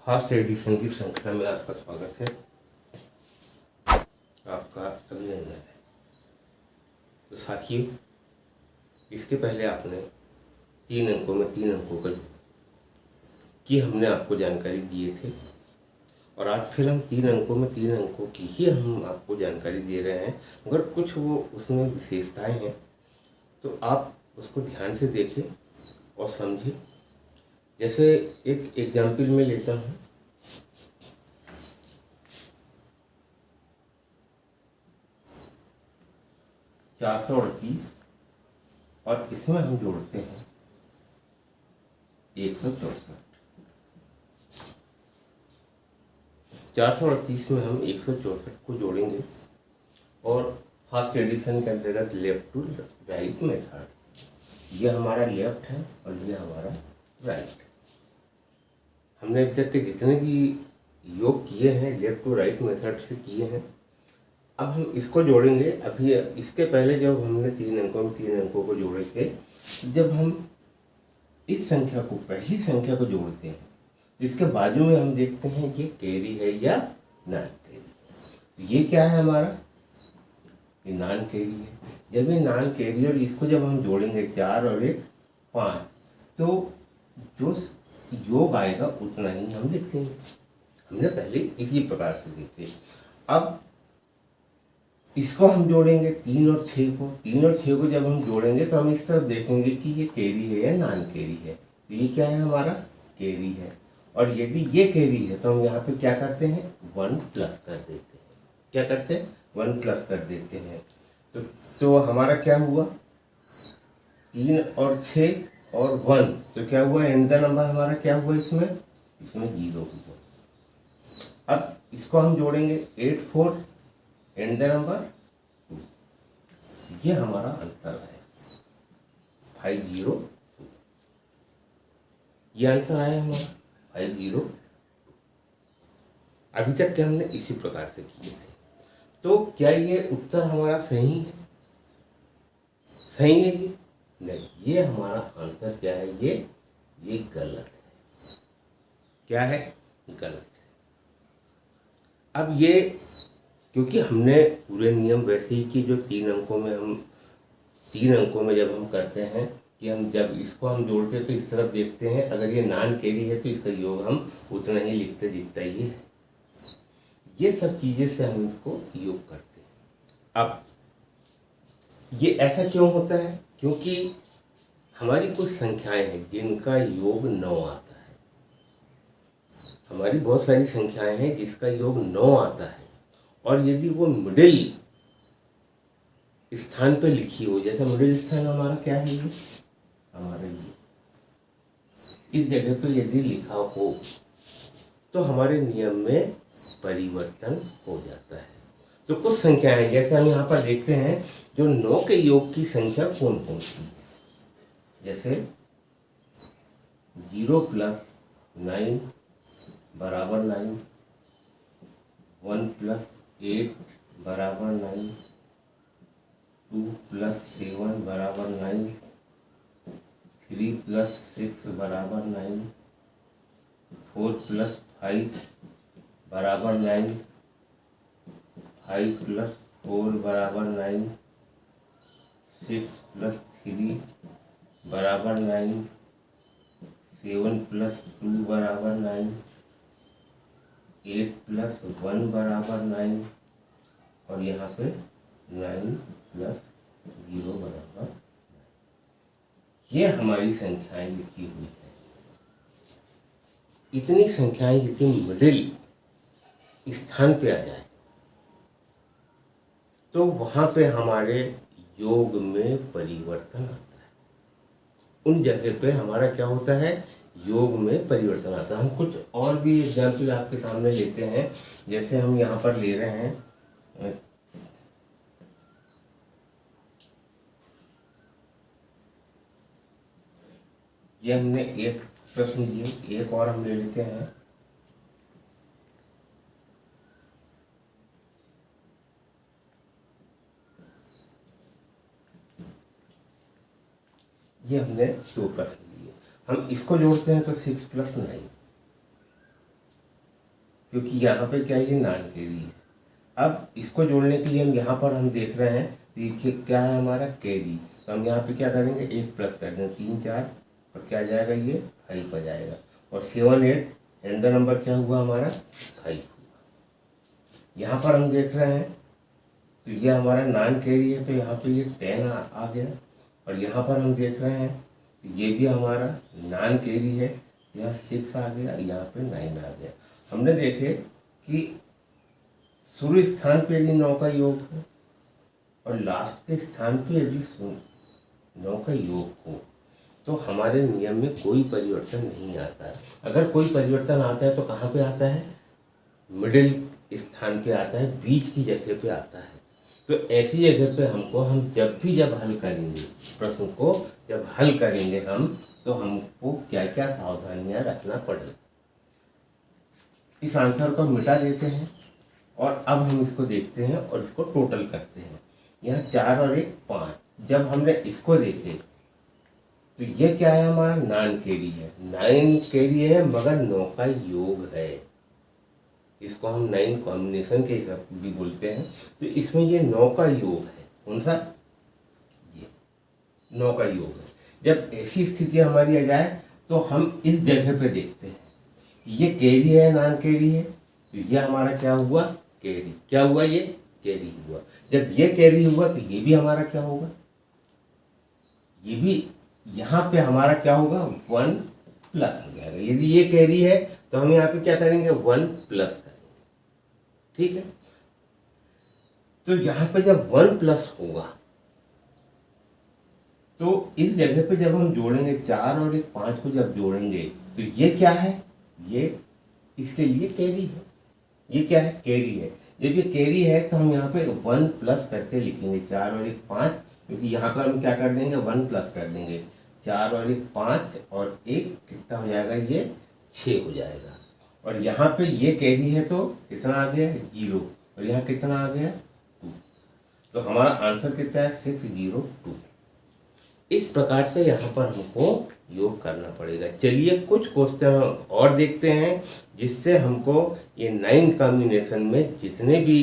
First edition की श्रृंखला में आपका स्वागत है, आपका अभिनंदन है। तो साथियों, इसके पहले आपने 3 अंकों में 3 अंकों की हमने आपको जानकारी दिए थे और आज फिर हम 3 अंकों में 3 अंकों की ही हम आपको जानकारी दे रहे हैं, मगर कुछ वो उसमें विशेषताएं हैं, तो आप उसको ध्यान से देखें और समझें। जैसे एक एग्जाम्पल में लेता हूँ, चार सौ 38 और इसमें हम जोड़ते हैं 164। 438 में हम 164 को जोड़ेंगे और फर्स्ट एडिशन के अंतर्गत लेफ्ट टू राइट मेथड, ये हमारा लेफ्ट है और ये हमारा राइट। हमने अब तक के जितने भी योग किए हैं लेफ्ट टू राइट मेथड से किए हैं। अब हम इसको जोड़ेंगे। अभी इसके पहले जब हमने 3 अंकों में 3 अंकों को जोड़े थे, जब हम इस संख्या को, पहली संख्या को जोड़ते हैं, तो इसके बाजू में हम देखते हैं ये कैरी है या नॉन कैरी। तो ये क्या है हमारा, ये नॉन कैरी है। जब ये नॉन कैरी और इसको जब हम जोड़ेंगे 4 और 1 5, तो जो योग आएगा उतना ही हम लिख देंगे। हमने पहले इसी प्रकार से देखे। अब इसको हम जोड़ेंगे 3 और 6 को। 3 और 6 को जब हम जोड़ेंगे तो हम इस तरफ देखेंगे कि ये कैरी है या नॉन कैरी है। तो ये क्या है, हमारा कैरी है। और यदि ये कैरी है तो हम यहाँ पे क्या करते हैं, 1 प्लस कर देते हैं। क्या करते हैं, 1 प्लस कर देते हैं। तो हमारा क्या हुआ, 3 और 6 और 1, तो क्या हुआ, एंड द नंबर हमारा क्या हुआ, इसमें 0 हुआ। अब इसको हम जोड़ेंगे 8 4 एंड द नंबर 2, ये हमारा आंसर है 502। ये आंसर आया हमारा 502। अभी तक के हमने इसी प्रकार से किए थे। तो क्या ये उत्तर हमारा सही है, सही है ये? नहीं, ये हमारा आंसर क्या है, ये गलत है। क्या है, गलत है। अब ये क्योंकि हमने पूरे नियम वैसे ही कि जो 3 अंकों में हम 3 अंकों में जब हम करते हैं कि हम जब इसको हम जोड़ते हैं तो इस तरफ देखते हैं, अगर ये नॉन कैरी है तो इसका योग हम उतना ही लिखते जितना ये है। ये सब चीज़ें से हम इसको योग करते हैं। अब ये ऐसा क्यों होता है, क्योंकि हमारी कुछ संख्याएं हैं जिनका योग 9 आता है। हमारी बहुत सारी संख्याएं हैं जिसका योग 9 आता है, और यदि वो मिडिल स्थान पर लिखी हो, जैसे मिडिल स्थान हमारा क्या है, ये हमारा ये इस जगह पर यदि लिखा हो तो हमारे नियम में परिवर्तन हो जाता है। तो कुछ संख्याएं जैसे हम यहाँ पर देखते हैं, जो 9 के योग की संख्या कौन कौन सी है, जैसे 0 + 9 = 9, 1 + 8 = 9, 2 + 7 = 9, 3 + 6 = 9, 4 + 5 = 9, 5 + 4 = 9, 6 + 3 = 9, 7 + 2 = 9, 8 + 1 = 9, और यहाँ पे 9 + 0 = 9। ये हमारी संख्याएं लिखी हुई है। इतनी संख्याएं यदि मिडिल स्थान पे आ जाए तो वहाँ पे हमारे योग में परिवर्तन आता है। उन जगह पे हमारा क्या होता है, योग में परिवर्तन आता है। हम कुछ और भी एग्जाम्पल आपके सामने लेते हैं। जैसे हम यहाँ पर ले रहे हैं, ये हमने एक प्रश्न दिए, एक और हम ले लेते हैं। ये हमने 2 प्रश्न दिए, हम इसको जोड़ते हैं तो 6 + 9, क्योंकि यहाँ पे क्या है, ये नॉन कैरी है। अब इसको जोड़ने के लिए हम यहाँ पर हम देख रहे हैं देखिए क्या है हमारा कैरी, तो हम यहाँ पे क्या करेंगे, 1 प्लस कर देंगे, 3 4 और क्या आ जाएगा, ये 5 आ जाएगा। और 7 8 एंड द नंबर क्या हुआ हमारा 5 हुआ। यहाँ पर हम देख रहे हैं तो ये हमारा नॉन कैरी है, तो यहाँ पे ये 10 आ गया। और यहाँ पर हम देख रहे हैं तो ये भी हमारा नॉन कैरी है, यहाँ 6 आ गया, यहाँ पे 9 आ गया। हमने देखे कि शुरू स्थान पे यदि 9 का योग हो और लास्ट के स्थान पे यदि 9 का योग हो तो हमारे नियम में कोई परिवर्तन नहीं आता है। अगर कोई परिवर्तन आता है तो कहाँ पे आता है, मिडिल स्थान पे आता है, बीच की जगह पे आता है। तो ऐसी जगह पे हम जब हल करेंगे प्रश्न को, जब हल करेंगे हम, तो हमको क्या क्या सावधानियां रखना पड़ेगा। इस आंसर को मिटा देते हैं और अब हम इसको देखते हैं और इसको टोटल करते हैं। यहाँ 4 और 1 5। जब हमने इसको देखे तो ये क्या है, हमारा नॉन कैरी है। 9 कैरी है मगर 9 का योग है, इसको हम 9 कॉम्बिनेशन के हिसाब भी बोलते हैं। तो इसमें ये 9 का योग है, कौन सा, ये 9 का योग है। जब ऐसी स्थिति हमारी आ जाए तो हम इस जगह पे देखते हैं ये कैरी है नॉन कैरी है, तो ये हमारा क्या हुआ, कैरी। क्या हुआ, ये कैरी हुआ। जब ये कैरी हुआ तो ये भी हमारा क्या होगा, ये भी यहाँ पे हमारा क्या होगा, 1 प्लस हो जाएगा। यदि ये कैरी है तो हम यहाँ पे क्या करेंगे, 1 प्लस करेंगे, ठीक है। तो यहाँ पे जब 1 प्लस होगा तो इस जगह पे जब हम जोड़ेंगे 4 और 1 5 को जब जोड़ेंगे तो ये क्या है, ये इसके लिए कैरी है। ये क्या है, कैरी है। जब ये कैरी है तो हम यहाँ पे 1 प्लस करके लिखेंगे, 4 और 1 5, क्योंकि यहाँ पर हम क्या कर देंगे, 1 प्लस कर देंगे। 4 और 1 5 और 1 कितना हो जाएगा, ये 6 हो जाएगा। और यहाँ पे ये कैरी है तो कितना आ गया, 0, और यहाँ कितना आ गया, 2। तो हमारा आंसर कितना है, 602। इस प्रकार से यहाँ पर हमको योग करना पड़ेगा। चलिए कुछ क्वेश्चन और देखते हैं जिससे हमको ये 9 कॉम्बिनेशन में जितने भी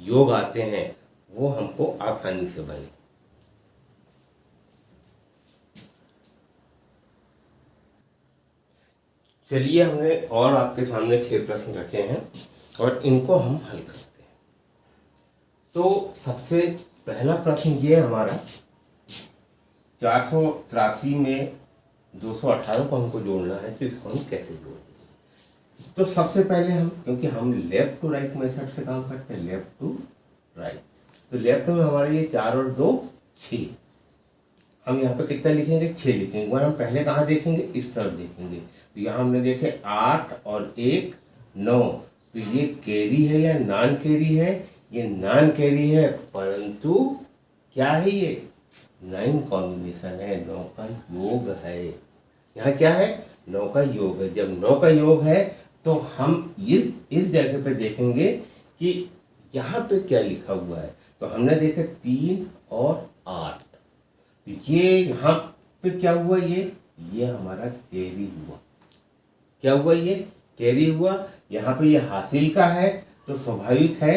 योग आते हैं वो हमको आसानी से बने। चलिए हमने और आपके सामने 6 प्रश्न रखे हैं और इनको हम हल करते हैं। तो सबसे पहला प्रश्न ये हमारा 483 में 218 को हमको जोड़ना है, तो इसको हम कैसे जोड़ेंगे। तो सबसे पहले हम, क्योंकि हम लेफ्ट टू राइट मेथड से काम करते हैं, लेफ्ट टू राइट, तो लेफ्ट में हमारे ये 4 और 2 6, हम यहाँ पे कितना लिखेंगे, 6 लिखेंगे। वह हम पहले कहाँ देखेंगे, इस तरफ देखेंगे। तो यहाँ हमने देखे 8 और 1 9, तो ये कैरी है या नॉन कैरी है, ये नॉन कैरी है, परंतु क्या है, ये 9 कॉम्बिनेशन है, 9 का योग है। यहाँ क्या है, 9 का योग है। जब 9 का योग है तो हम इस जगह पे देखेंगे कि यहाँ पे क्या लिखा हुआ है। तो हमने देखा 3 और 8, तो ये यहाँ पे क्या हुआ, ये हमारा कैरी हुआ। क्या हुआ, ये कैरी हुआ। यहाँ पे ये हासिल का है तो स्वाभाविक है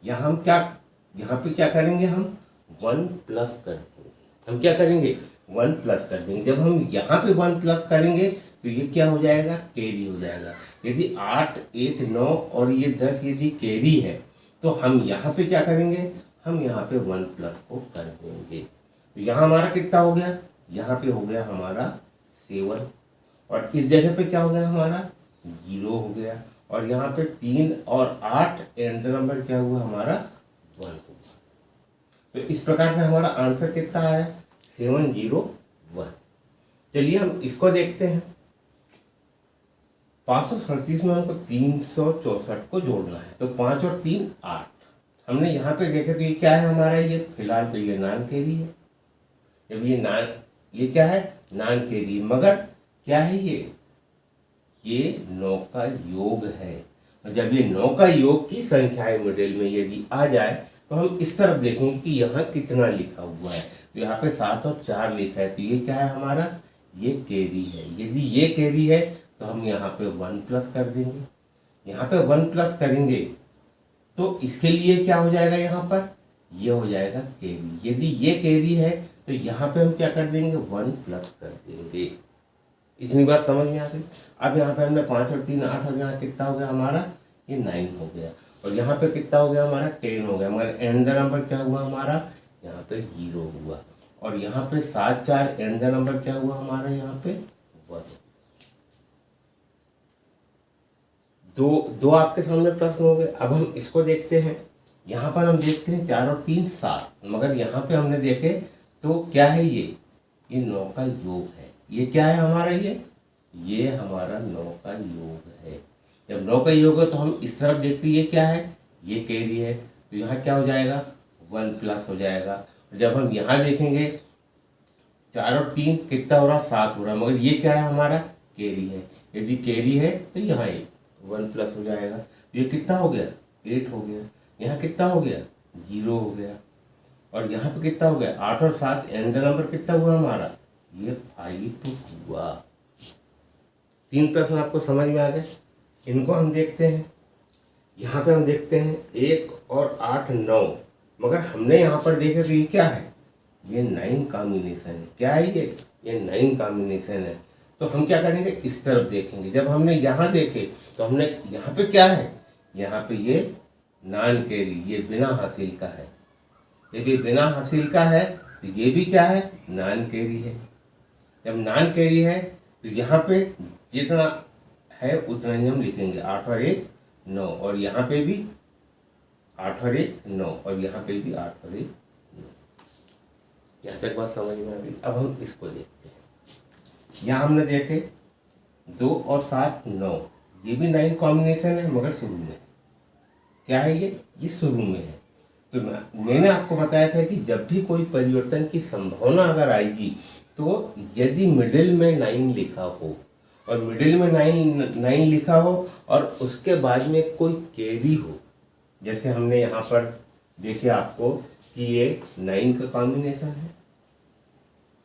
यहाँ हम क्या, यहाँ पे क्या करेंगे, हम 1 प्लस कर देंगे। हम क्या करेंगे, 1 प्लस कर देंगे। जब हम यहाँ पे 1 प्लस करेंगे तो ये क्या हो जाएगा, कैरी हो जाएगा। यदि 8 1 9 और ये 10 यदि कैरी है तो हम यहाँ पे क्या करेंगे, हम यहाँ पे 1 प्लस को कर देंगे। तो यहाँ हमारा कितना हो गया, यहाँ पे हो गया हमारा 7, और इस जगह पे क्या हो गया, हमारा 0 हो गया। और यहाँ पे 3 और 8 एंड नंबर क्या हुआ, हमारा 1 हुआ। तो इस प्रकार से हमारा आंसर कितना आया, 701। चलिए हम इसको देखते हैं। 537 में हमको 364 को जोड़ना है, तो 5 और 3 8। हमने यहाँ पे देखा तो ये क्या है हमारा, ये फिलहाल तो ये नॉन कैरी है। जब ये क्या है, नॉन कैरी, मगर क्या है, ये 9 का योग है। और जब ये 9 का योग की संख्याएं मॉडल में यदि आ जाए तो हम इस तरफ देखेंगे कि यहाँ कितना लिखा हुआ है। तो यहाँ पे 7 और 4 लिखा है, तो ये क्या है हमारा, ये कैरी है। यदि ये कैरी है तो हम यहाँ पे 1 प्लस कर देंगे। यहाँ पे 1 प्लस करेंगे तो इसके लिए क्या हो जाएगा, यहाँ पर ये हो जाएगा कैरी। यदि ये कैरी है तो यहाँ पे हम क्या कर देंगे, 1 प्लस कर देंगे। इतनी बात समझ में आ गई। अब यहाँ पे हमने 5 और 3 8 और यहाँ कितना हो गया हमारा, ये 9 हो गया। और यहाँ पे कितना हो गया हमारा, 10 हो गया। मगर एंड द नंबर क्या हुआ हमारा, यहाँ पे 0 हुआ। और यहाँ पे 7 4 एंड द नंबर क्या हुआ हमारा, यहाँ पे 1। दो आपके सामने प्रश्न हो गए। अब हम इसको देखते हैं। यहाँ पर हम देखते हैं 4 और 3 7, मगर यहाँ पे हमने देखे तो क्या है, ये 9 का योग है। ये क्या है हमारा, ये हमारा 9 का योग है। जब 9 का योग है तो हम इस तरफ देखते हैं, ये क्या है, ये कैरी है। तो यहाँ क्या हो जाएगा, 1 प्लस हो जाएगा। जब हम यहाँ देखेंगे 4 और 3 कितना हो रहा, 7 हो रहा, मगर ये क्या है हमारा, कैरी है। यदि कैरी है तो यहाँ 1 प्लस हो जाएगा। तो ये कितना हो गया, 8 हो गया। यहाँ कितना हो गया, 0 हो गया। और यहाँ पे कितना हो गया, 8 और 7 एंड द नंबर कितना हुआ हमारा, ये 5 हुआ। 3 प्रश्न आपको समझ में आ गए। इनको हम देखते हैं। यहाँ पे हम देखते हैं 1 और 8 9, मगर हमने यहाँ पर देखे तो ये क्या है, ये 9 कॉम्बिनेशन है। क्या है ये 9 कॉम्बिनेशन है। तो हम क्या करेंगे, इस तरफ देखेंगे। जब हमने यहाँ देखे तो हमने यहाँ पे क्या है, यहाँ पे ये नॉन कैरी, ये बिना हासिल का है। जब ये बिना हासिल का है तो ये भी क्या है, नॉन कैरी है। जब नॉन कैरी है तो यहाँ पे जितना है उतना ही हम लिखेंगे। 8 और 1 9, और यहाँ पे भी 8 और 1 9, और यहाँ पे भी 8 और 1 9। यहाँ तक बात समझ में आ गई। अब हम इसको देखते हैं। यहाँ हमने देखे 2 और 7 9, ये भी 9 कॉम्बिनेशन है, मगर शुरू में क्या है, ये शुरू में है। तो मैंने आपको बताया था कि जब भी कोई परिवर्तन की संभावना अगर आएगी तो यदि मिडिल में 9 लिखा हो, और मिडिल में 9 लिखा हो और उसके बाद में कोई कैरी हो, जैसे हमने यहाँ पर देखिए आपको कि ये 9 का कॉम्बिनेशन है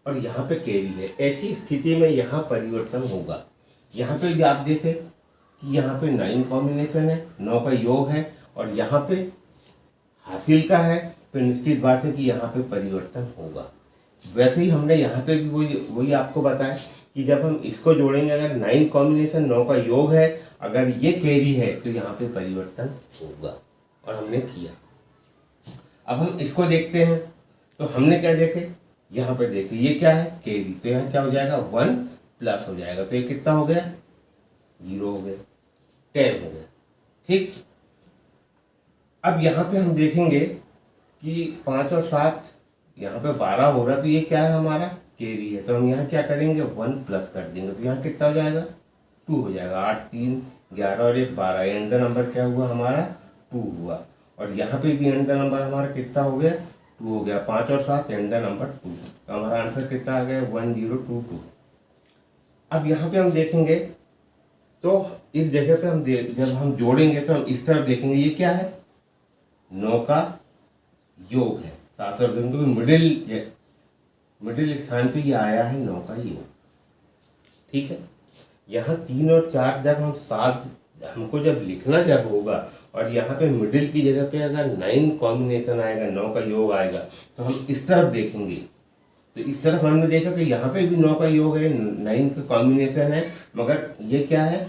और यहाँ पे कैरी है, ऐसी स्थिति में यहाँ परिवर्तन होगा। यहाँ पे भी आप देखें कि यहाँ पे 9 कॉम्बिनेशन है, 9 का योग है, और यहाँ पे हासिल का है, तो निश्चित बात है कि यहाँ पे परिवर्तन होगा। वैसे ही हमने यहाँ पे भी वही आपको बताया कि जब हम इसको जोड़ेंगे, अगर 9 कॉम्बिनेशन 9 का योग है, अगर ये कैरी है तो यहाँ पे परिवर्तन होगा, और हमने किया। अब हम इसको देखते हैं। तो हमने क्या देखे, यहाँ पे देखे ये क्या है, कैरी। तो यहाँ क्या हो जाएगा, 1 प्लस हो जाएगा। तो ये कितना हो गया, 0 हो गया, 10 हो गया। ठीक। अब यहाँ पे हम देखेंगे कि 5 और 7 यहाँ पे 12 हो रहा, तो ये क्या है हमारा, कैरी है। तो हम यहाँ क्या करेंगे, 1 प्लस कर देंगे। तो यहाँ कितना हो जाएगा, 2 हो जाएगा। 8 3 11 और 1 12, एंड द नंबर क्या हुआ हमारा, 2 हुआ। और यहाँ पे भी एंड द नंबर हमारा कितना हो गया, 2 हो गया। 5 और 7 एंड द नंबर 2, तो हमारा आंसर कितना आ गया, 1022। अब यहाँ पे हम देखेंगे तो इस जगह पे हम जब हम जोड़ेंगे तो हम इस तरफ देखेंगे, ये क्या है, 9 का योग है। 7 और 2, क्योंकि मिडिल स्थान पे ये आया है 9 का योग। ठीक है। यहाँ 3 और 4 जब हम 7 हमको जब लिखना जब होगा, और यहाँ पे मिडिल की जगह पे अगर 9 कॉम्बिनेशन आएगा, 9 का योग आएगा, तो हम इस तरफ देखेंगे। तो इस तरफ हमने देखा तो यहाँ पे भी 9 का योग है, 9 का कॉम्बिनेशन है, मगर ये क्या है,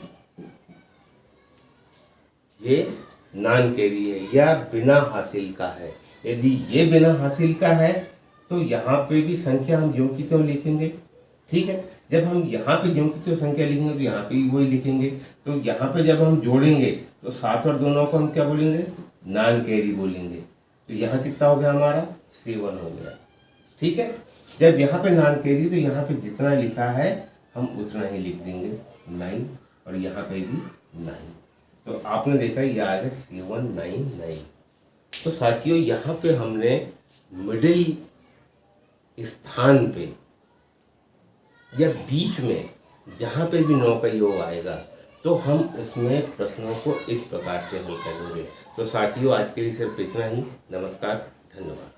ये नॉन कैरी है या बिना हासिल का है। यदि ये बिना हासिल का है तो यहाँ पे भी संख्या हम ज्यों की त्यों लिखेंगे। ठीक है। जब हम यहाँ पे ज्यों की त्यों संख्या लिखेंगे तो यहाँ पे भी वही लिखेंगे। तो यहाँ पे जब हम जोड़ेंगे तो 7 और 2 9 को हम क्या बोलेंगे, नॉन कैरी बोलेंगे। तो यहाँ कितना हो गया हमारा, 7 हो गया। ठीक है। जब यहाँ पे नॉन कैरी, तो यहाँ पे जितना लिखा है हम उतना ही लिख देंगे, 9, और यहाँ पे भी 9। तो आपने देखा ये आएगा 799। तो साथियों यहाँ पे हमने मिडिल स्थान पे या बीच में जहाँ पे भी 9 का योग आएगा तो हम उसमें प्रश्नों को इस प्रकार से हल करेंगे। तो साथियों आज के लिए सिर्फ इतना ही। नमस्कार, धन्यवाद।